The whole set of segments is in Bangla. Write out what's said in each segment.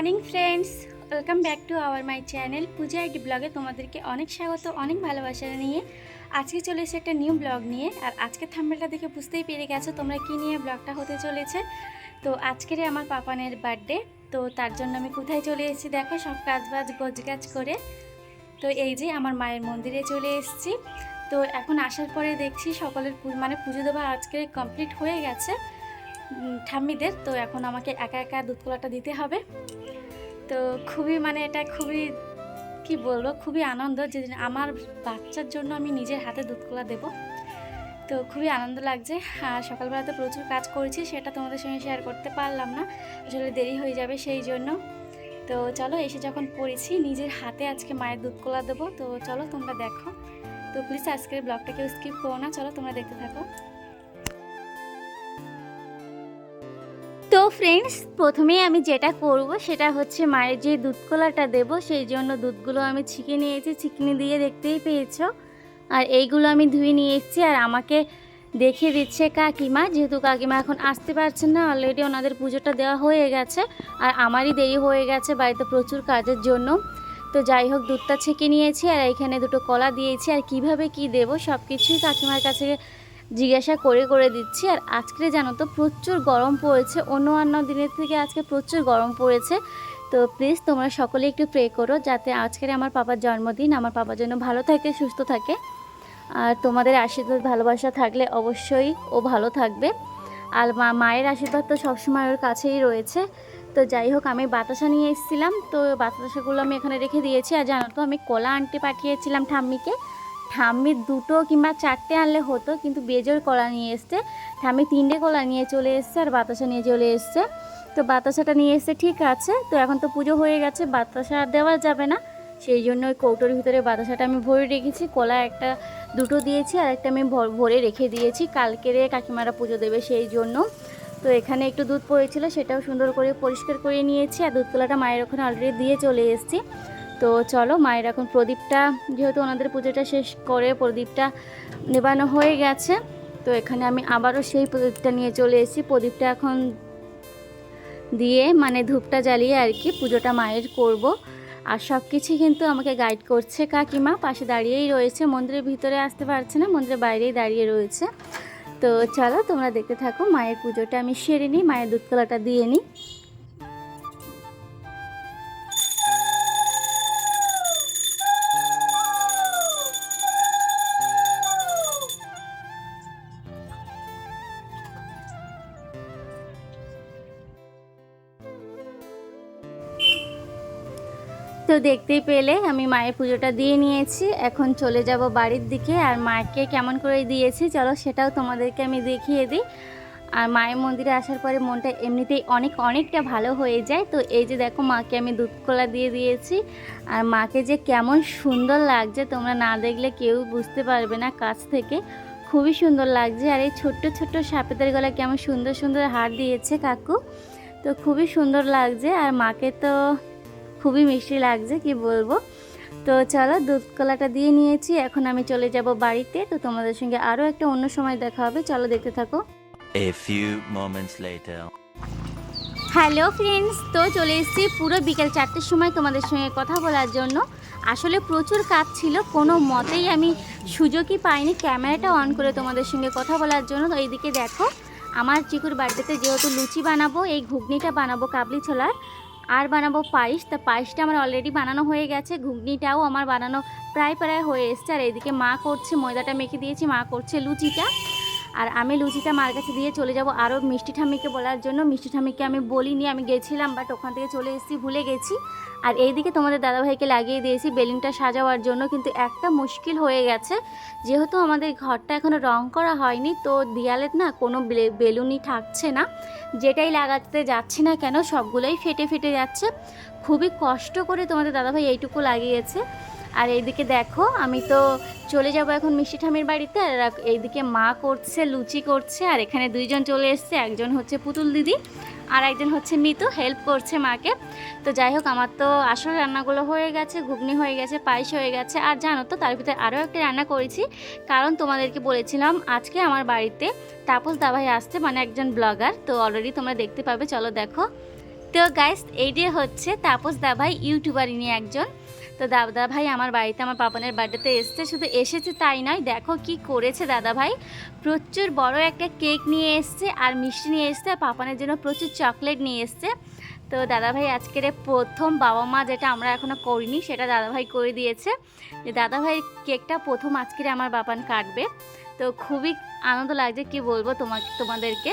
Morning friends, welcome back to our my channel Puja ID ব্লগে তোমাদেরকে অনেক স্বাগত, অনেক ভালোবাসা নিয়ে আজকে চলে এসেছে একটা নিউ ব্লগ নিয়ে। আর আজকে থাম্বনেলটা দেখে বুঝতেই পেরে গেছো তোমরা কি নিয়ে ব্লগটা হতে চলেছে। তো আজকের আমার পাপানের বার্থডে, তো তার জন্য আমি কোথায় চলে এসেছি দেখো, সব কাজবাজ গোছগাছ করে। তো এই যে আমার মায়ের মন্দিরে চলে এসেছি। তো এখন আসার পরে দেখছি সকলের পুজো দেওয়া আজকে কমপ্লিট হয়ে গেছে ঠাম্মিদের। তো এখন আমাকে একা একা দুধ কলাটা দিতে হবে। তো খুবই এটা খুবই কি বলবো, খুবই আনন্দ যে আমার বাচ্চার জন্য আমি নিজের হাতে দুধ কলা দেবো। তো খুবই আনন্দ লাগছে। আর সকালবেলা তো প্রচুর কাজ করেছি, সেটা তোমাদের সঙ্গে শেয়ার করতে পারলাম না, আসলে দেরি হয়ে যাবে সেই জন্য। তো চলো, এসে যখন পড়েছি নিজের হাতে আজকে মায়ের দুধ কলা দেবো। তো চলো তোমরা দেখো। তো প্লিজ আজকের ব্লগটা কেউ স্কিপ করো না, চলো তোমরা দেখতে থাকো। তো ফ্রেন্ডস, প্রথমেই আমি যেটা করব সেটা হচ্ছে মায়ের যে দুধ কলাটা দেবো সেই জন্য দুধগুলো আমি ছিকে নিয়েছি, ছিকনি দিয়ে দেখতেই পেয়েছো। আর এইগুলো আমি ধুয়ে নিয়ে এসেছি। আর আমাকে দেখিয়ে দিচ্ছে কাকিমা, যেহেতু কাকিমা এখন আসতে পারছেন না, অলরেডি ওনাদের পুজোটা দেওয়া হয়ে গেছে আর আমারই দেরি হয়ে গেছে বাড়িতে প্রচুর কাজের জন্য। তো যাই হোক, দুধটা ছেঁকে নিয়েছি আর এইখানে দুটো কলা দিয়েছি। আর কিভাবে কি দেবো সব কিছুই কাকিমার কাছে জিজ্ঞাসা করে দিচ্ছি। আর আজকে জানো তো প্রচুর গরম পড়েছে, অন্য দিনের থেকে আজকে প্রচুর গরম পড়েছে। তো প্লিজ তোমরা সকলে একটু প্রে করো যাতে আজকের আমার পাপার জন্মদিন, আমার পাপা যেন ভালো থাকে, সুস্থ থাকে। আর তোমাদের আশীর্বাদ ভালোবাসা থাকলে অবশ্যই ও ভালো থাকবে। আর মায়ের আশীর্বাদ তো সবসময় ওর কাছেই রয়েছে। তো যাই হোক, আমি বাতাসা নিয়ে এসেছিলাম, তো বাতাসাগুলো আমি এখানে রেখে দিয়েছি। আর জানো তো আমি কলা আনতে পাঠিয়েছিলাম ঠাম্মিকে। ঠাম্মি 2টো কিংবা 4টে আনলে হতো, কিন্তু বেজোর কলা নিয়ে এসছে। ঠাম্মি 3টে কলা নিয়ে চলে এসছে আর বাতাসা নিয়ে চলে এসছে। তো বাতাসাটা নিয়ে এসছে ঠিক আছে। তো এখন তো পুজো হয়ে গেছে, বাতাসা আর দেওয়া যাবে না, সেই জন্য ওই কৌটোর ভিতরে বাতাসাটা আমি ভরে রেখেছি। কলা দুটো দিয়েছি আর একটা আমি ভরে রেখে দিয়েছি, কালকেরে কাকিমারা পুজো দেবে সেই জন্য। তো এখানে একটু দুধ পড়েছিল, সেটাও সুন্দর করে পরিষ্কার করে নিয়েছি। আর দুধ কলাটা মায়ের ওখানে অলরেডি দিয়ে চলে এসেছি। তো চলো, মায়ের এখন প্রদীপটা, যেহেতু ওনাদের পুজোটা শেষ করে প্রদীপটা নেবানো হয়ে গেছে, তো এখানে আমি আবারও সেই প্রদীপটা নিয়ে চলে এসেছি। প্রদীপটা এখন দিয়ে ধূপটা জ্বালিয়ে আর কি পুজোটা মায়ের করব। আর সব কিছুই কিন্তু আমাকে গাইড করছে কাকিমা, পাশে দাঁড়িয়েই রয়েছে, মন্দিরের ভিতরে আসতে পারছে না, মন্দিরের বাইরেই দাঁড়িয়ে রয়েছে। তো চলো তোমরা দেখতে থাকো, মায়ের পুজোটা আমি সেরে নিই, মায়ের দুধ কলাটা দিয়ে নিই। তো দেখতেই পেলে আমি মায়ের পুজোটা দিয়ে নিয়েছি, এখন চলে যাব বাড়ির দিকে। আর মাকে কেমন করে দিয়েছি চলো সেটাও তোমাদেরকে আমি দেখিয়ে দিই। আর মায়ের মন্দিরে আসার পরে মনটা এমনিতেই অনেকটা ভালো হয়ে যায়। তো এই যে দেখো, মাকে আমি দুধ কলা দিয়ে দিয়েছি। আর মাকে যে কেমন সুন্দর লাগছে তোমরা না দেখলে কেউ বুঝতে পারবে না, কাছ থেকে খুবই সুন্দর লাগছে। আর এই ছোট্ট ছোট্ট সাপেদের গলা কেমন সুন্দর সুন্দর হার দিয়েছে কাকু, তো খুবই সুন্দর লাগছে। আর মাকে তো খুবই মিষ্টি লাগছে, কি বলবো। তো চলো, দুধ কলাটা দিয়ে নিয়েছি, এখন আমি চলে যাব বাড়িতে। তো তোমাদের সঙ্গে আরও একটা অন্য সময় দেখা হবে, চলো দেখতে থাকো। A few moments later. Hello friends, তো চলে এসেছি পুরো বিকেল 4টের সময় তোমাদের সঙ্গে কথা বলার জন্য। আসলে প্রচুর কাজ ছিল, কোনো মতেই আমি সুযোগই পাইনি ক্যামেরাটা অন করে তোমাদের সঙ্গে কথা বলার জন্য। তো এইদিকে দেখো, আমার চিকুর বার্থডেতে যেহেতু লুচি বানাবো, এই ঘুগনিটা বানাবো কাবলি ছোলার, আর বানাবো পায়েস। তা পায়েসটা আমার অলরেডি বানানো হয়ে গেছে, ঘুগনিটাও আমার বানানো প্রায় হয়ে এসছে। আর এইদিকে মা করছে, ময়দাটা মেখে দিয়েছি, মা করছে লুচিটা। আর আমি লুচিটা মার কাছে দিয়ে চলে যাব আরও মিষ্টি ঠাম্মিকে বলার জন্য। মিষ্টি ঠাম্মিকে আমি বলিনি, আমি গেছিলাম বাট ওখান থেকে চলে এসেছি, ভুলে গেছি। আর এইদিকে তোমাদের দাদাভাইকে লাগিয়ে দিয়েছি বেলুনটা সাজাবার জন্য, কিন্তু একটা মুশকিল হয়ে গেছে, যেহেতু আমাদের ঘরটা এখনও রং করা হয়নি, তো দেয়ালে না কোনো বেলুনই থাকছে না, যেটাই লাগাতে যাচ্ছি না কেন সবগুলোই ফেটে যাচ্ছে। খুবই কষ্ট করে তোমাদের দাদাভাই এইটুকু লাগিয়েছে। আর এইদিকে দেখো, আমি তো চলে যাব এখন মিষ্টি ঠামির বাড়িতে। আর এইদিকে মা করছে লুচি করছে, আর এখানে দুইজন চলে এসছে, একজন হচ্ছে পুতুল দিদি আর একজন হচ্ছে মিতু, হেল্প করছে মাকে। তো যাই হোক, আমার তো আসল রান্নাগুলো হয়ে গেছে, ঘুগনি হয়ে গেছে, পায়েস হয়ে গেছে। আর জানো তো, তার ভিতরে আরও একটা রান্না করেছি, কারণ তোমাদেরকে বলেছিলাম আজকে আমার বাড়িতে তাপস দাভাই আসছে, একজন ব্লগার। তো অলরেডি তোমরা দেখতে পাবে, চলো দেখো। তো গাইস এই যে হচ্ছে তাপস দা ভাই, ইউটিউবার ইনি একজন। তো দাদা ভাই আমার বাড়িতে আমার পাপানের বার্থডেতে এসছে, শুধু এসেছে তাই নয়, দেখো কি করেছে দাদা ভাই। প্রচুর বড় একটা কেক নিয়ে এসছে আর মিষ্টি নিয়ে এসছে, আর পাপানের জন্য প্রচুর চকলেট নিয়ে এসছে। তো দাদাভাই আজকের প্রথম বাবা মা যেটা আমরা এখনও করিনি সেটা দাদাভাই করে দিয়েছে, যে দাদাভাই কেকটা প্রথম আজকের আমার বাবান কাটবে। তো খুবই আনন্দ লাগছে, কি বলবো তোমাদেরকে।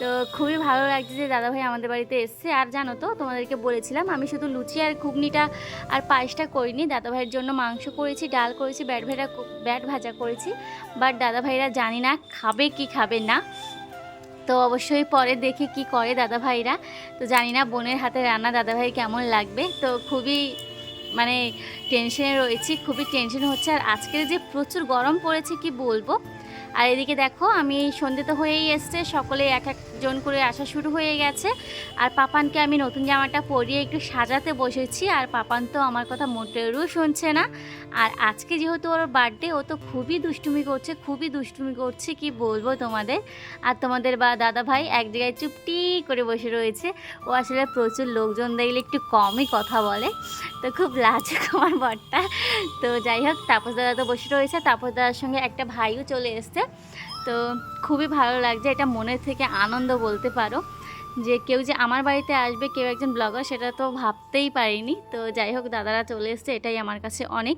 তো খুবই ভালো লাগছে যে দাদাভাই আমাদের বাড়িতে এসছে। আর জানো তো, তোমাদেরকে বলেছিলাম আমি শুধু লুচি আর ঘুগনিটা আর পায়েসটা করিনি, দাদাভাইয়ের জন্য মাংস করেছি, ডাল করেছি, ব্যাট ভাজা করেছি। বাট দাদাভাইরা জানি না খাবে কি খাবে না, তো অবশ্যই পরে দেখি কি করে দাদাভাইরা। তো জানি না বোনের হাতে রান্না দাদাভাই কেমন লাগবে। তো খুবই মানে টেনশনে রয়েছি, খুবই টেনশন হচ্ছে। আর আজকের যে প্রচুর গরম পড়েছে কি বলবো। আর এদিকে দেখো আমি সন্ধে তো হয়েই এসছে, সকলে এক একজন করে আসা শুরু হয়ে গেছে। আর পাপানকে আমি নতুন জামাটা পরিয়ে একটু সাজাতে বসেছি, আর পাপান তো আমার কথা মোটেও শুনছে না। আর আজকে যেহেতু ওর বার্থডে, ও তো খুবই দুষ্টুমি করছে কি বলবো তোমাদের। আর তোমাদের দাদা ভাই এক জায়গায় চুপটি করে বসে রয়েছে। ও আসলে প্রচুর লোকজন দেখলে একটু কমই কথা বলে, তো খুব লাজুক আমার বরটা। তো যাই হোক, তাপস দাদা তো বসে রয়েছে, তাপস দাদার সঙ্গে একটা ভাইও চলে এসছে। তো খুবই ভালো লাগছে, এটা মনের থেকে আনন্দ বলতে পারো, যে কেউ যে আমার বাড়িতে আসবে, কেউ একজন ব্লগার, সেটা তো ভাবতেই পারিনি। তো যাই হোক, দাদারা চলে এসছে, এটাই আমার কাছে অনেক।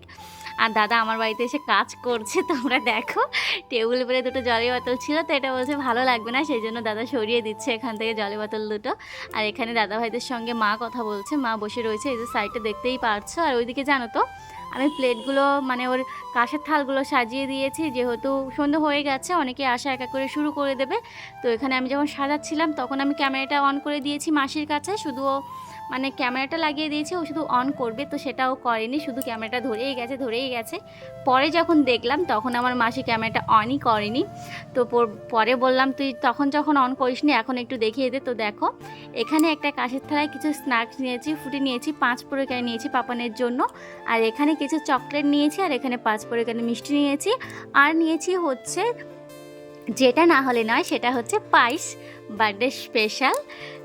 আর দাদা আমার বাড়িতে এসে কাজ করছে, তোমরা দেখো। টেবিলের উপরে দুটো জলের বোতল ছিল, তো এটা বলছে ভালো লাগবে না, সেই জন্য দাদা সরিয়ে দিচ্ছে এখান থেকে জলের বোতল দুটো। আর এখানে দাদা ভাইদের সঙ্গে মা কথা বলছে, মা বসে রয়েছে এই যে সাইডে, দেখতেই পারছো। আর ওইদিকে জানো তো, আমি প্লেটগুলো মানে ওর কাঁসের থালগুলো সাজিয়ে দিয়েছি, যেহেতু সন্ধ্যা হয়ে গেছে, অনেকে আসা একা করে শুরু করে দেবে। তো এখানে আমি যখন সাজাচ্ছিলাম তখন আমি ক্যামেরাটা অন করে দিয়েছি মাসির কাছে, শুধু ও মানে ক্যামেরাটা লাগিয়ে দিয়েছে, ও শুধু অন করবে, তো সেটাও করেনি, শুধু ক্যামেরাটা ধরেই গেছে। পরে যখন দেখলাম তখন আমার মাসি ক্যামেরাটা অনই করেনি। তো পরে বললাম তুই তখন যখন অন করিসনি, এখন একটু দেখিয়ে দে। তো দেখো এখানে একটা কাঁচের থালায় কিছু স্ন্যাক্স নিয়েছি, ফুটি নিয়েছি, 5 প্রকার নিয়েছি পাপানের জন্য। আর এখানে কিছু চকলেট নিয়েছি, আর এখানে 5 প্রকার মিষ্টি নিয়েছি। আর নিয়েছি হচ্ছে, যেটা না হলে নয়, সেটা হচ্ছে পায়েস, বার্থডে স্পেশাল।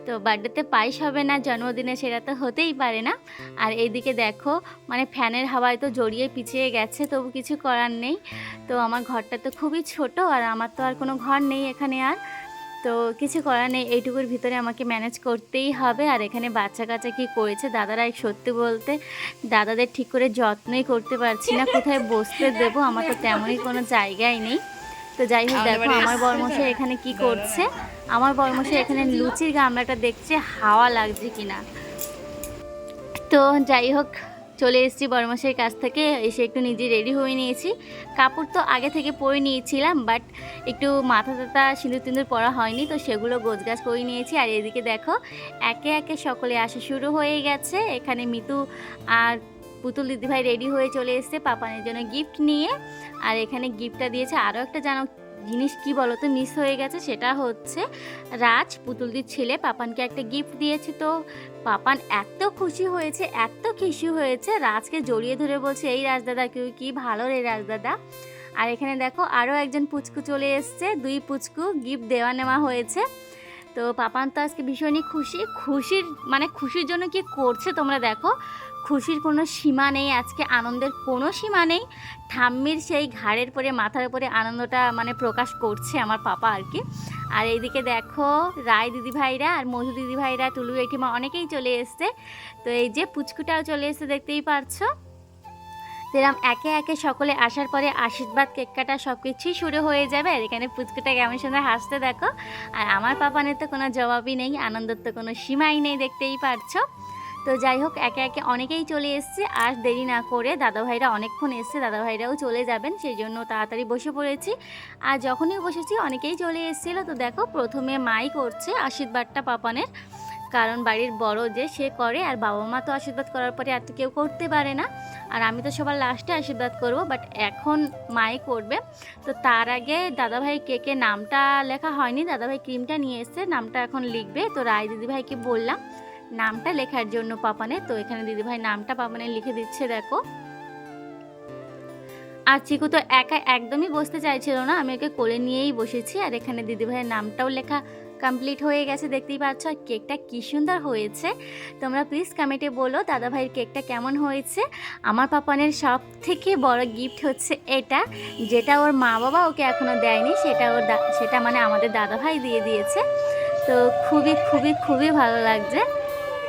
তো বার্থডেতে পায়েস হবে না, জন্মদিনে সেটা তো হতেই পারে না। আর এইদিকে দেখো মানে ফ্যানের হাওয়ায় তো জড়িয়ে পিছিয়ে গেছে, তবু কিছু করার নেই। তো আমার ঘরটা তো খুবই ছোট, আর আমার তো আর কোনো ঘর নেই এখানে আর, তো কিছু করার নেই, এইটুকুর ভিতরে আমাকে ম্যানেজ করতেই হবে। আর এখানে বাচ্চা কাচ্চা কী করেছে দাদারা, সত্যি বলতে দাদাদের ঠিক করে যত্নই করতে পারছি না, কোথায় বসতে দেবো, আমার তো তেমনই কোনো জায়গাই নেই। তো যাই হোক, দেখো আমার বরমশাই এখানে কি করছে। আমার বরমশাই এখানে লুচির গামলাটা দেখছে হাওয়া লাগছে কিনা। তো যাই হোক, চলে এসেছি বরমশাইয়ের কাছ থেকে, এসে একটু নিজে রেডি হয়ে নিয়েছি। কাপড় তো আগে থেকে পরে নিয়েছিলাম, বাট একটু মাথা টাথা সিঁদুর টিঁদুর পরা হয়নি, তো সেগুলো গোছগাছ করে নিয়েছি। আর এদিকে দেখো একে একে সকলে আসা শুরু হয়ে গেছে। এখানে মিতু আর পুতুল দিদিভাই রেডি হয়ে চলে এসছে পাপানের জন্য গিফট নিয়ে। আর এখানে গিফটটা দিয়েছে আরও একটা জানো জিনিস, কি বলো তো, মিস হয়ে গেছে, সেটা হচ্ছে রাজ, পুতুলদির ছেলে, পাপানকে একটা গিফট দিয়েছে। তো পাপান এত খুশি হয়েছে, রাজকে জড়িয়ে ধরে বলছে, এই রাজদাদা কি ভালো রে রাজদাদা। আর এখানে দেখো আরও একজন পুচকু চলে এসছে, 2 পুচকু গিফট দেওয়া নেওয়া হয়েছে। তো পাপান তো আজকে ভীষণই খুশির জন্য কি করছে তোমরা দেখো, খুশির কোনো সীমা নেই, আজকে আনন্দের কোনো সীমা নেই। ঠাম্মির সেই ঘাড়ের পরে মাথার উপরে আনন্দটা মানে প্রকাশ করছে আমার পাপা আর কি। আর এইদিকে দেখো রায় দিদিভাইরা আর মধু দিদিভাইরা, টুলু এটিমা অনেকেই চলে এসছে। তো এই যে পুচকুটাও চলে এসছে, দেখতেই পারছো। এরকম একে একে সকলে আসার পরে আশীর্বাদ, কেক কাটা সব কিছুই শুরু হয়ে যাবে। আর এখানে পুচকুটা কেমন সুন্দর হাসতে দেখো। আর আমার পাপানের তো কোনো জবাবই নেই, আনন্দের তো কোনো সীমাই নেই, দেখতেই পারছো। তো যাই হোক, একে একে অনেকেই চলে এসছে। আর দেরি না করে দাদাভাইরা অনেকক্ষণ এসছে, দাদাভাইরাও চলে যাবেন, সেই জন্য তাড়াতাড়ি বসে পড়েছি। আর যখনই বসেছি অনেকেই চলে এসেছিলো। তো দেখো প্রথমে মাই করছে আশীর্বাদটা পাপানের, কারণ বাড়ির বড় যে সে করে, আর বাবা মা তো আশীর্বাদ করার পরে আর তো কেউ করতে পারে না। আর আমি তো সবার লাস্টে আশীর্বাদ করব, বাট এখন মাই করবে। তো তার আগে দাদাভাই কেকে নামটা লেখা হয়নি, দাদাভাই ক্রিমটা নিয়ে এসছে, নামটা এখন লিখবে। তো রায় দিদিভাইকে বললাম নামটা লেখার জন্য পাপানে, তো এখানে দিদিভাই নামটা পাপানে লিখে দিচ্ছে দেখো। আর চিকু তো একা একদমই বসতে চাইছিল না, আমি ওকে কোলে নিয়েই বসেছি। আর এখানে দিদিভাইয়ের নামটাও লেখা কমপ্লিট হয়ে গেছে দেখতেই পাচ্ছ। আর কেকটা কী সুন্দর হয়েছে, তোমরা প্লিজ কমেন্টে বলো দাদাভাইয়ের কেকটা কেমন হয়েছে। আমার পাপানের সব থেকে বড় গিফট হচ্ছে এটা, যেটা ওর মা বাবা ওকে এখনও দেয়নি, সেটা মানে আমাদের দাদাভাই দিয়ে দিয়েছে। তো খুবই খুবই খুবই ভালো লাগছে।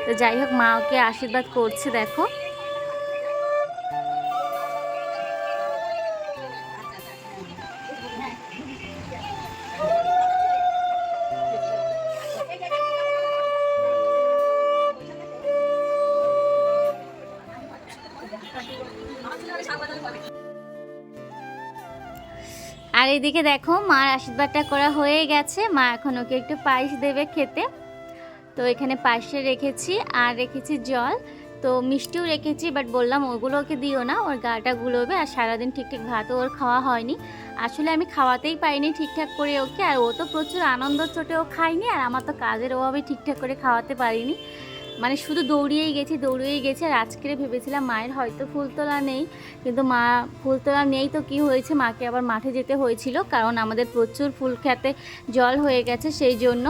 তো যাই হোক, মা ওকে আশীর্বাদ করছে দেখো। আর এদিকে দেখো মার আশীর্বাদটা করা হয়ে গেছে। মা এখন ওকে একটু পায়েস দেবে খেতে। তো এখানে পায়েসে রেখেছি আর রেখেছি জল, তো মিষ্টিও রেখেছি, বাট বললাম ওগুলো ওকে দিও না, ওর গাটা গুলোবে। আর সারাদিন ঠিকঠাক ভাতও ওর খাওয়া হয়নি, আসলে আমি খাওয়াতেই পারিনি ঠিকঠাক করে ওকে। আর ও তো প্রচুর আনন্দ চোটে ও খায়নি, আর আমার তো কাজের অভাবে ঠিকঠাক করে খাওয়াতে পারিনি, মানে শুধু দৌড়িয়েই গেছি। আর আজকে ভেবেছিলাম মায়ের হয়তো ফুল তোলা নেই, কিন্তু মা ফুল তোলা নেই তো কি হয়েছে, মাকে আবার মাঠে যেতে হয়েছিল, কারণ আমাদের প্রচুর ফুল খেতে জল হয়ে গেছে সেই জন্য।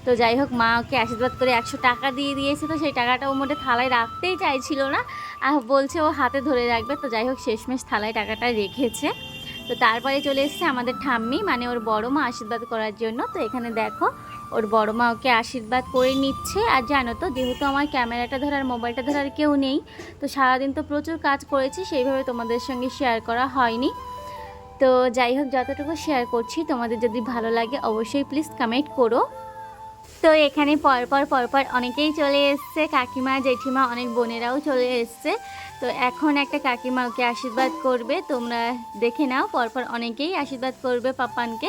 তো যাই হোক, মা ওকে আশীর্বাদ করে 100 টাকা দিয়ে দিয়েছে। তো সেই টাকাটা ও মোটে থালায় রাখতেই চাইছিল না, আর বলছে ও হাতে ধরে রাখবে। তো যাই হোক, শেষমেশ থালায় টাকাটা রেখেছে। তো তারপরে চলে এসেছে আমাদের ঠাম্মি, মানে ওর বড় মা, আশীর্বাদ করার জন্য। তো এখানে দেখো ওর বড় মা ওকে আশীর্বাদ করে নিচ্ছে। আর জানো তো, যেহেতু আমার ক্যামেরাটা ধরার মোবাইলটা ধরার কেউ নেই, তো সারাদিন তো প্রচুর কাজ করেছি, সেইভাবে তোমাদের সঙ্গে শেয়ার করা হয়নি। তো যাই হোক, যতটুকু শেয়ার করছি, তোমাদের যদি ভালো লাগে অবশ্যই প্লিজ কমেন্ট করো। তো এখানে পরপর অনেকেই চলে এসছে, কাকিমা জেঠিমা অনেক বোনেরাও চলে এসছে। তো এখন একটা কাকিমা ওকে আশীর্বাদ করবে, তোমরা দেখে নাও। পরপর অনেকেই আশীর্বাদ করবে পাপানকে।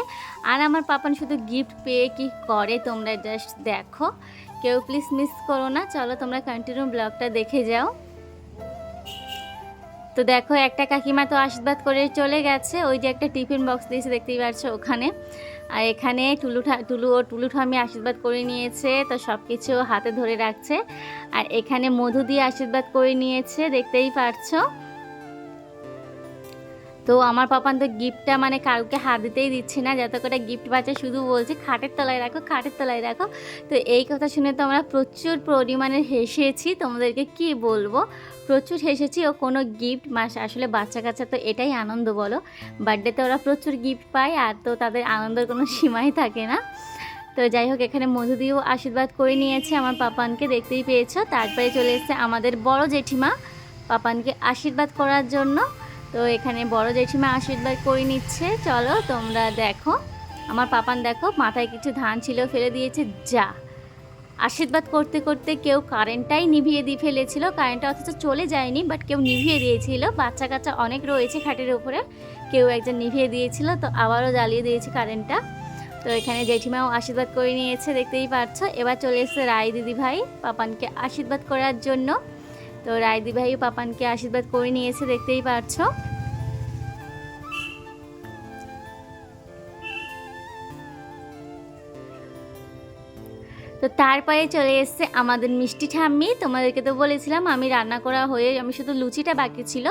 আর আমার পাপান শুধু গিফট পেয়ে কি করে তোমরা জাস্ট দেখো, কেউ প্লিজ মিস করো না। চলো তোমরা কন্টিনিউ ব্লগটা দেখে যাও। তো দেখো, একটা কাকিমা তো আশীর্বাদ করে চলে গেছে, ওই যে একটা টিফিন বক্স দিয়েছে দেখতেই পাচ্ছ ওখানে। আর এখানে টুলু ঠাম্মি আশীর্বাদ করে নিয়েছে, তো সব কিছু হাতে ধরে রাখছে। আর এখানে মধু দিয়ে আশীর্বাদ করে নিয়েছে দেখতেই পারছো। তো আমার পাপান তো গিফটটা মানে কাউকে হাত দিতেই দিচ্ছে না, যত করে গিফট পাচ্ছে শুধু বলছে খাটের তলায় রাখো। তো এই কথা শুনে তো আমরা প্রচুর পরিমাণে হেসেছি, তোমাদেরকে কি বলবো, প্রচুর হেসেছি। ও কোনো গিফট আসলে বাচ্চা কাচ্চা তো এটাই আনন্দ বলো, বার্থডেতে ওরা প্রচুর গিফট পায়, আর তো তাদের আনন্দের কোনো সীমাই থাকে না। তো যাই হোক, এখানে মধু দিয়েও আশীর্বাদ করে নিয়েছে আমার পাপানকে, দেখতেই পেয়েছো। তারপরে চলে এসেছে আমাদের বড় জেঠিমা পাপানকে আশীর্বাদ করার জন্য। তো এখানে বড় জেঠিমা আশীর্বাদ করে নিচ্ছে, চলো তোমরা দেখো। আমার পাপান দেখো, মাথায় কিছু ধান ছিল ফেলে দিয়েছে, যা আশীর্বাদ করতে করতে কেউ কারেন্টটাই নিভিয়ে দিয়ে ফেলেছিল। কারেন্টটা অথচ চলে যায়নি, বাট কেউ নিভিয়ে দিয়েছিল। বাচ্চা কাচ্চা অনেক রয়েছে খাটের উপরে, কেউ একজন নিভিয়ে দিয়েছিল, তো আবারও জ্বালিয়ে দিয়েছে কারেন্টটা। তো এখানে জেঠিমাও আশীর্বাদ করে নিয়েছে দেখতেই পাচ্ছ। এবার চলে এসেছে রায় দিদি ভাই পাপানকে আশীর্বাদ করার জন্য। তো রায় দিদি ভাই পাপানকে আশীর্বাদ করে নিয়েছে দেখতেই পাচ্ছ। তো তারপরে চলে এসছে আমাদের মিষ্টি ঠাম্মি। তোমাদেরকে তো বলেছিলাম আমি রান্না করা হয়ে আমি শুধু লুচিটা বাকি ছিল,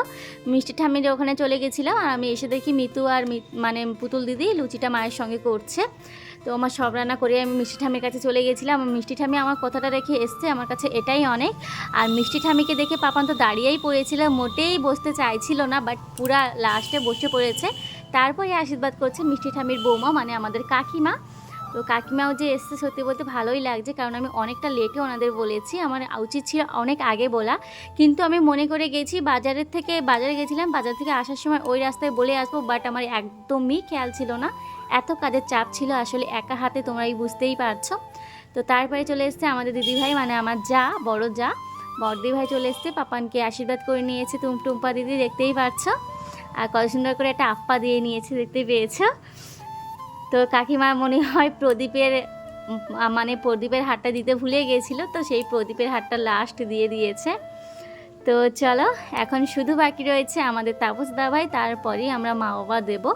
মিষ্টি ঠাম্মির ওখানে চলে গেছিলাম। আর আমি এসে দেখি মিতু আর মানে পুতুল দিদি লুচিটা মায়ের সঙ্গে করছে। তো আমার সব রান্না করে আমি মিষ্টি ঠাম্মির কাছে চলে গেছিলাম। মিষ্টি ঠাম্মি আমার কথাটা রেখে এসছে, আমার কাছে এটাই অনেক। আর মিষ্টি ঠাম্মিকে দেখে পাপান তো দাঁড়িয়েই পড়েছিল, মোটেই বসতে চাইছিল না, বাট পুরা লাস্টে বসে পড়েছে। তারপরে আশীর্বাদ করছে মিষ্টি ঠাম্মির বৌমা, মানে আমাদের কাকিমা। তো কাকিমাও যে এসছে সত্যি বলতে ভালোই লাগছে, কারণ আমি অনেকটা লেটে ওনাদের বলেছি, আমার উচিত ছিল অনেক আগে বলা, কিন্তু আমি মনে করে গেছি বাজারে গেছিলাম, বাজার থেকে আসার সময় ওই রাস্তায় বলে আসবো, বাট আমার একদমই খেয়াল ছিল না, এত কাজের চাপ ছিল আসলে একা হাতে, তোমরাই বুঝতেই পারছো। তো তারপরে চলে এসছে আমাদের দিদিভাই, মানে আমার বড় দিদিভাই চলে এসছে, পাপানকে আশীর্বাদ করে নিয়েছে টুম্পা দিদি, দেখতেই পারছো। আর কত সুন্দর করে একটা আপ্পা দিয়ে নিয়েছে, দেখতেই পেয়েছো। তো কাকিমা মনে হয় প্রদীপের হারটা দিতে ভুলে গেছিলো, তো সেই প্রদীপের হারটা লাস্ট দিয়ে দিয়েছে। তো চলো, এখন শুধু বাকি রয়েছে আমাদের তাপস দাদাভাই, তারপরেই আমরা মা বাবা দেবো।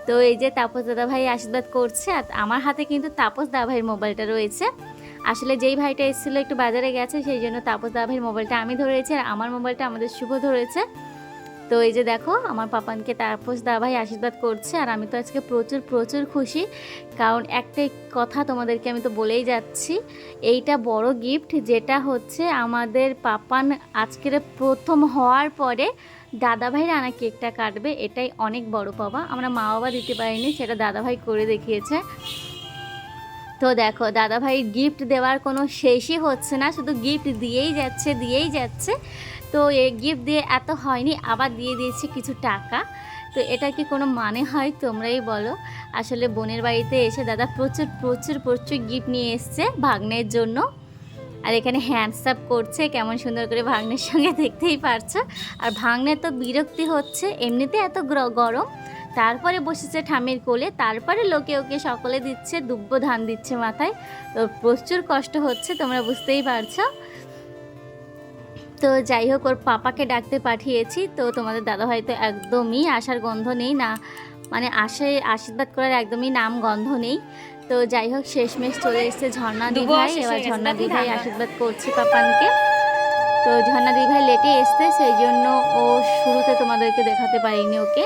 তো এই যে তাপস দাদাভাই আশীর্বাদ করছে, আর আমার হাতে কিন্তু তাপস দাদাভাইয়ের মোবাইলটা রয়েছে। আসলে যেই ভাইটা এসেছিলো একটু বাজারে গেছে, সেই জন্য তাপস দাদাভাইয়ের মোবাইলটা আমি ধরেছি, আর আমার মোবাইলটা আমাদের শুভ ধরেছে। তো এই যে দেখো আমার পাপানকে তাপস দাভাই আশীর্বাদ করছে, আর আমি তো আজকে প্রচুর প্রচুর খুশি, কারণ একটাই কথা তোমাদেরকে আমি তো বলেই যাচ্ছি, এইটা বড় গিফট, যেটা হচ্ছে আমাদের পাপান আজকের প্রথম হওয়ার পরে দাদাভাইরা আনা কেকটা কাটবে, এটাই অনেক বড় পাওয়া। আমরা মা বাবা দিতে পারিনি, সেটা দাদাভাই করে দেখিয়েছে। তো দেখো দাদাভাই গিফট দেওয়ার কোনো শেষই হচ্ছে না, শুধু গিফট দিয়েই যাচ্ছে দিয়েই যাচ্ছে। তো এই গিফট দিয়ে এত হয়নি, আবার দিয়ে দিয়েছে কিছু টাকা। তো এটা কি কোনো মানে হয়, তোমরাই বলো। আসলে বোনের বাড়িতে এসে দাদা প্রচুর প্রচুর প্রচুর গিফট নিয়ে এসছে ভাগ্নের জন্য। আর এখানে হ্যান্ডসাপ করছে কেমন সুন্দর করে ভাগ্নের সঙ্গে, দেখতেই পারছো। আর ভাগ্নের তো বিরক্তি হচ্ছে, এমনিতে এত গরম, তারপরে বসেছে ঠাম্মির কোলে, তারপরে লোকে ওকে সকলে দিচ্ছে, দুব্য ধান দিচ্ছে মাথায়। তো প্রচুর কষ্ট হচ্ছে, তোমরা বুঝতেই পারছো। তো যাই হোক, ওর পাপাকে ডাকতে পাঠিয়েছি। তো তোমাদের দাদাভাই তো একদমই আসার গন্ধ নেই না, মানে আশীর্বাদ করার একদমই নাম গন্ধ নেই। তো যাই হোক, শেষমেশ চলে এসেছে ঝর্ণা দিভাই। এবার ঝর্ণা দিভাই আশীর্বাদ করছি পাপানকে। তো ঝর্ণা দিভাই লেটে এসছে, সেই জন্য ও শুরুতে তোমাদেরকে দেখাতে পারিনি ওকে।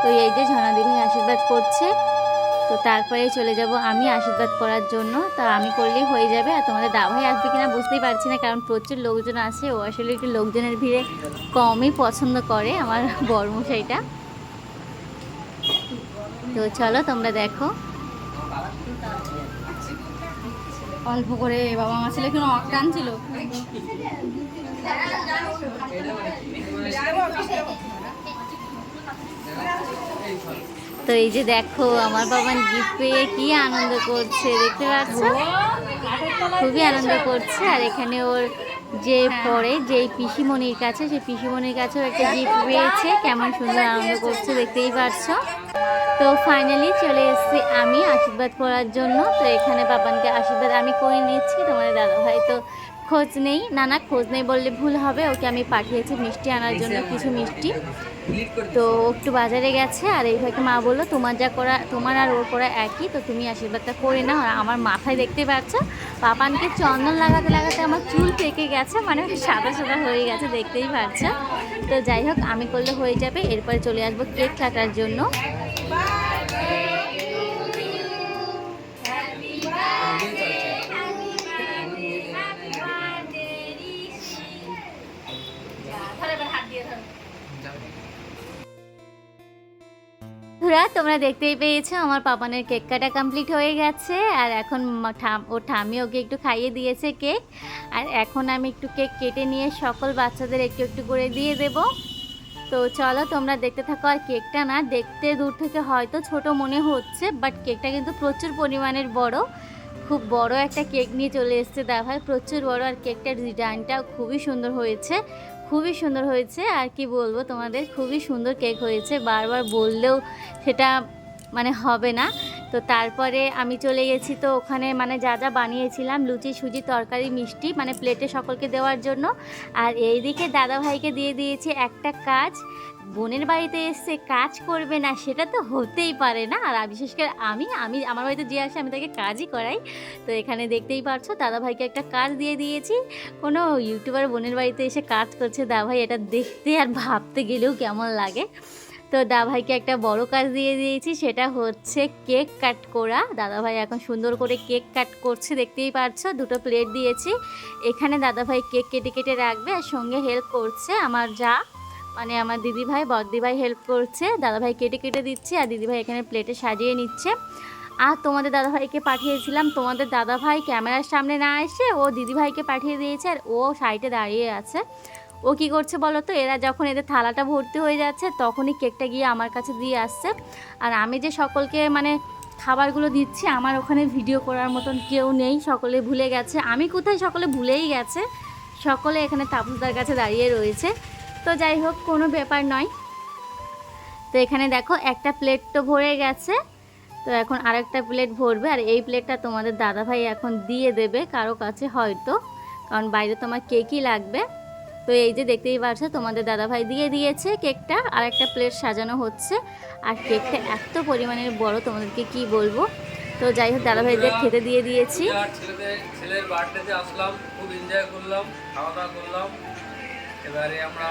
তো এই যে ঝর্ণা দিভাই আশীর্বাদ করছে। তো তারপরে চলে যাব আমি আশীর্বাদ করার জন্য। তা আমি করলেই হয়ে যাবে। আর তোমাদের দাভাই আসবে কিনা বুঝতেই পারছি না, কারণ প্রচুর লোকজন আছে। ও আসলে একটু লোকজনের ভিড়ে কমই পছন্দ করে, আমার বড়মশাইটা। তো চলো তোমরা দেখো। অল্প করে বাবা মা ছেলে কোনো অজ্ঞান ছিল। তো এই যে দেখো আমার বাবান গিফট পেয়ে কি আনন্দ করছে, দেখতে পাচ্ছ, খুবই আনন্দ করছে। আর এখানে ওর যে পরে যেই পিসিমণির কাছে, সেই পিসিমণির কাছেও একটা গিফট পেয়েছে, কেমন সুন্দর আনন্দ করছে দেখতেই পারছো। তো ফাইনালি চলে এসেছি আমি আশীর্বাদ করার জন্য। তো এখানে বাবানকে আশীর্বাদ আমি করে নিচ্ছি। তোমাদের দাদাভাই তো খোঁজ নেই, না খোঁজ নেই বললে ভুল হবে, ওকে আমি পাঠিয়েছি মিষ্টি আনার জন্য, কিছু মিষ্টি। তো একটু বাজারে গেছে, আর এই ভাইকে মা বললো তোমার যা করা, তোমার আর ওর করা একই, তো তুমি আশীর্বাদটা করে নাও। আর আমার মাথায় দেখতে পাচ্ছ পাপানকে চন্দন লাগাতে লাগাতে আমার চুল পেকে গেছে, মানে সাদা সাদা হয়ে গেছে, দেখতেই পাচ্ছ। তো যাই হোক, আমি করলে হয়ে যাবে। এরপরে চলে আসবো কেক কাটার জন্য। তোমরা দেখতেই পেয়েছো আমার পাপানের কেক কাটা কমপ্লিট হয়ে গেছে। আর এখন ওর ঠাম্মি ওকে একটু খাইয়ে দিয়েছে কেক। আর এখন আমি একটু কেক কেটে নিয়ে সকল বাচ্চাদের একটু একটু করে দিয়ে দেব। তো চলো তোমরা দেখতে থাকো। আর কেকটা না দেখতে দূর থেকে হয়তো ছোট মনে হচ্ছে, বাট কেকটা কিন্তু প্রচুর পরিমাণের বড়, খুব বড় একটা কেক নিয়ে চলে এসেছে দাভাই, প্রচুর বড়। আর কেকটার ডিজাইনটাও খুবই সুন্দর হয়েছে, খুবই সুন্দর হয়েছে। আর কি বলবো তোমাদের, খুবই সুন্দর কেক হয়েছে, বারবার বললেও সেটা মানে হবে না। তো তারপরে আমি চলে গেছি, তো ওখানে মানে যা যা বানিয়েছিলাম, লুচি সুজি তরকারি মিষ্টি, মানে প্লেটে সকলকে দেওয়ার জন্য। আর এইদিকে দাদাভাইকে দিয়ে দিয়েছি একটা কাজ, বোনের বাড়িতে এসে কাজ করবে না সেটা তো হতেই পারে না। আর বিশেষ করে আমি আমার বাড়িতে যে আসে আমি তাকে কাজই করাই। তো এখানে দেখতেই পারছো দাদাভাইকে একটা কাজ দিয়ে দিয়েছি। কোনো ইউটিউবার বোনের বাড়িতে এসে কাজ করছে দাভাই, এটা দেখতে আর ভাবতে গেলেও কেমন লাগে। তো দাদাভাইকে একটা বড় কাজ দিয়ে দিয়েছি, সেটা হচ্ছে কেক কাট করা। দাদাভাই এখন সুন্দর করে কেক কাট করছে, দেখতেই পারছো। দুটো প্লেট দিয়েছি, এখানে দাদাভাই কেক কেটে কেটে রাখবে। আর সঙ্গে হেল্প করছে আমার যা, মানে আমার দিদিভাই বড়দিভাই হেল্প করছে। দাদাভাই কেটে কেটে দিচ্ছে, আর দিদিভাই এখানে প্লেটে সাজিয়ে নিচ্ছে। আর তোমাদের দাদাভাইকে পাঠিয়েছিলাম, তোমাদের দাদাভাই ক্যামেরার সামনে না এসে ও দিদিভাইকে পাঠিয়ে দিয়েছে, আর ও সাইডে দাঁড়িয়ে আছে। ও কি করছে বলো তো, এরা যখন এদের থালাটা ভর্তি হয়ে যাচ্ছে তখনই কেকটা গিয়ে আমার কাছে দিয়ে আসছে। আর আমি যে সকলকে মানে খাবারগুলো দিচ্ছি, আমার ওখানে ভিডিও করার মতন কেউ নেই, সকলে ভুলে গেছে। আমি কোথায়, সকলে ভুলেই গেছে, সকলে এখানে তাপসদার কাছে দাঁড়িয়ে রয়েছে। তো যাই হোক, কোনো ব্যাপার নয়। তো এখানে দেখো একটা প্লেট তো ভরে গেছে, তো এখন আরেকটা প্লেট ভরবে। আর এই প্লেটটা তোমাদের দাদাভাই এখন দিয়ে দেবে কারো কাছে হয়তো, কারণ বাইরে তোমার কেকই লাগবে। তো এই যে দেখতেই পাচ্ছ তোমাদের দাদাভাই দিয়ে দিয়েছে কেকটা, আর একটা প্লেট সাজানো হচ্ছে। আর কেকটা এত পরিমাণের বড়, তোমাদেরকে কি বলবো। তো যাই হোক, দাদাভাইদের খেতে দিয়ে দিয়েছি। ছেলের বার্থডেতে আসলাম, খুব এনজয় করলাম, খাওয়া দাওয়া করলাম। এবারে আমরা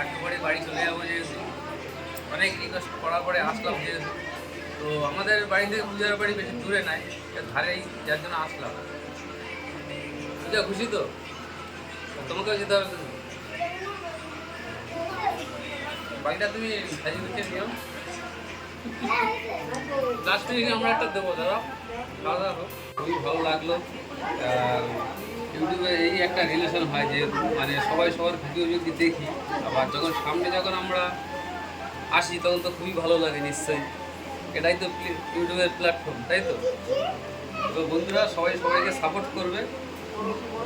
একেবারে বাড়ি চলে যাবো যেহেতু অনেক রিকোয়েস্ট করার পরে আসলাম যেহেতু। তো আমাদের বাড়ি থেকে পূজার বাড়ি বেশি দূরে নাই, এর ধারেই, যার জন্য আসলাম। পূজা খুশি তো? তোমাকেও যেতে হবে তুমি। বাড়িটা তুমি সাজিয়ে গুছিয়ে নিও। লাস্ট উইকে আমরা একটা দেবো, দাদা খাওয়া দাওয়া খুবই ভালো লাগলো। আর ইউটিউবে এই একটা রিলেশন হয় যে মানে সবাই সবার ভিডিও যদি দেখি, আবার যখন সামনে যখন আমরা আসি তখন তো খুবই ভালো লাগে নিশ্চয়ই। এটাই তো ইউটিউবের প্ল্যাটফর্ম, তাই তো? তো বন্ধুরা সবাই সবাইকে সাপোর্ট করবে,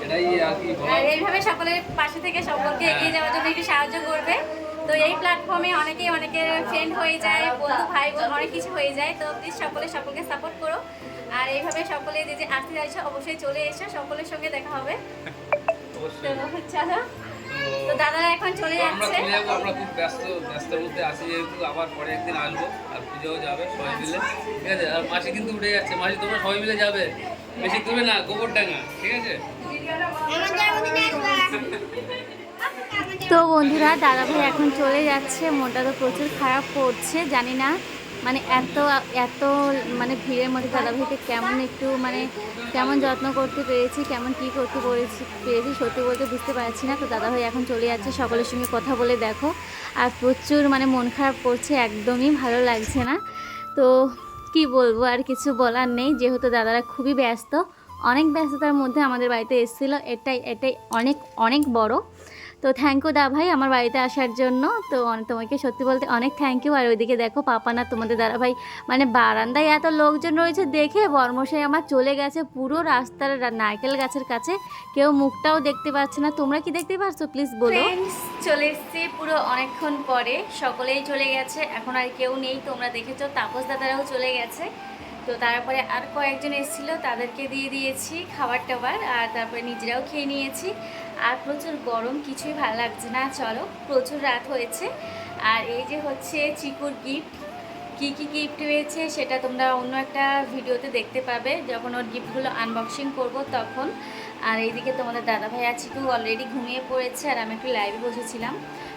এটাই আর কি বলা। আর এইভাবে সকলের পাশে থেকে সকলকে এগিয়ে যাওয়ার জন্য একটু সাহায্য করবে। তো এই প্ল্যাটফর্মে অনেকের ফ্রেন্ড হয়ে যায়, বন্ধু ভাই বোন অনেক কিছু হয়ে যায়। তো প্লিজ সকলকে সাপোর্ট করো। আর এইভাবে সকলে যে আসতে চাইছো অবশ্যই চলে এসো, সকলের সঙ্গে দেখা হবে। তো অবশ্যই। চলো, তো দাদারা এখন চলে তো আমরা যাচ্ছে। চলে যাবো, আমরা খুব ব্যস্তের মধ্যে আছি যেহেতু, আবার পরে একদিন আসবো আর পুজোও যাবে সবাই মিলে, ঠিক আছে? আর মাসি কিন্তু উঠে যাচ্ছে, মাসি তোমরা সবাই মিলে যাবে, বেশি দূরে না, গোবরডাঙ্গা, ঠিক আছে? তো বন্ধুরা দাদাভাই এখন চলে যাচ্ছে, মনটা তো প্রচুর খারাপ করছে। জানি না মানে এত মানে ভিড়ের মধ্যে দাদাভাইকে কেমন একটু মানে কেমন যত্ন করতে পেরেছি, কেমন কী করতে পেরেছি সত্যি বলতে বুঝতে পারছি না। তো দাদাভাই এখন চলে যাচ্ছে, সকলের সঙ্গে কথা বলে দেখো। আর প্রচুর মানে মন খারাপ করছে, একদমই ভালো লাগছে না। তো কি বলবো, আর কিছু বলার নেই, যেহেতু দাদারা খুবই ব্যস্ত, অনেক ব্যস্ততার মধ্যে আমাদের বাড়িতে এসেছিলো। এটাই অনেক অনেক বড়। তো থ্যাংক ইউ দা ভাই আমার বাড়িতে আসার জন্য। তো তোমাকে সত্যি বলতে অনেক থ্যাংক ইউ। আর ওইদিকে দেখো পাপানা তোমাদের দাদা ভাই মানে বারান্দায় এত লোকজন রয়েছে দেখে বর্মশাই আমার চলে গেছে পুরো রাস্তার নারকেল গাছের কাছে, কেউ মুখটাও দেখতে পাচ্ছে না। তোমরা কি দেখতে পাচ্ছ প্লিজ বলো। চলে এসেছি পুরো অনেকক্ষণ পরে, সকলেই চলে গেছে, এখন আর কেউ নেই। তোমরা দেখেছো তাপস দাদারাও চলে গেছে। তো তারপরে আর কয়েকজন এসেছিলো, তাদেরকে দিয়ে দিয়েছি খাবার টাবার, আর তারপরে নিজেরাও খেয়ে নিয়েছি। আর প্রচুর গরম, কিছুই ভালো লাগছে না। চলো, প্রচুর রাত হয়েছে। আর এই যে হচ্ছে চিকুর গিফট, কী গিফট হয়েছে সেটা তোমরা অন্য একটা ভিডিওতে দেখতে পাবে, যখন ওর গিফটগুলো আনবক্সিং করব তখন। আর এইদিকে তোমাদের দাদাভাই আর চিকু অলরেডি ঘুমিয়ে পড়েছে, আর আমি একটু লাইভে বসেছিলাম।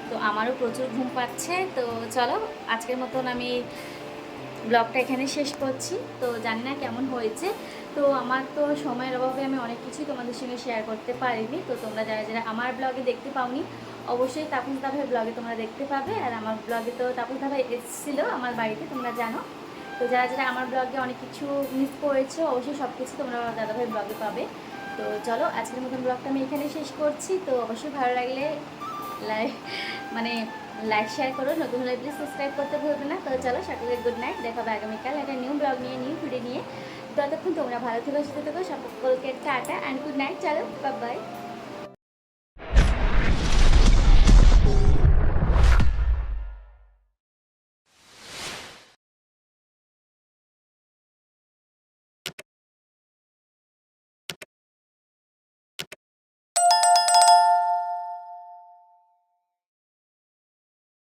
তো আমারও প্রচুর ঘুম পাচ্ছে। তো চলো, আজকের মতন আমি ব্লগটা এখানে শেষ করছি। তো জানি না কেমন হয়েছে। তো আমার তো সময়ের অভাবে আমি অনেক কিছুই তোমাদের সঙ্গে শেয়ার করতে পারিনি। তো তোমরা যারা আমার ব্লগে দেখতে পাওনি, অবশ্যই তাপস দাভাইয়ের ব্লগে তোমরা দেখতে পাবে। আর আমার ব্লগে তো তাপস দাভাই এসেছিলো আমার বাড়িতে, তোমরা জানো। তো যারা আমার ব্লগে অনেক কিছু মিস করেছো, অবশ্যই সব কিছু তোমরা দাদাভাইয়ের ব্লগে পাবে। তো চলো, আজকের মতন ব্লগটা আমি এখানে শেষ করছি। তো অবশ্যই ভালো লাগলে লাইক শেয়ার করো, নতুন হলে প্লিজ সাবস্ক্রাইব করতে ভুলবে না। তো চলো, সকলে গুড নাইট, দেখা হবে আগামীকাল একটা নিউ ব্লগ নিয়ে, নিউ ভিডিও নিয়ে। ততক্ষণ তোমরা ভালো থেকো, সুস্থ থেকো, সকলকে টাটা অ্যান্ড গুড নাইট। চলো, বাই বাই।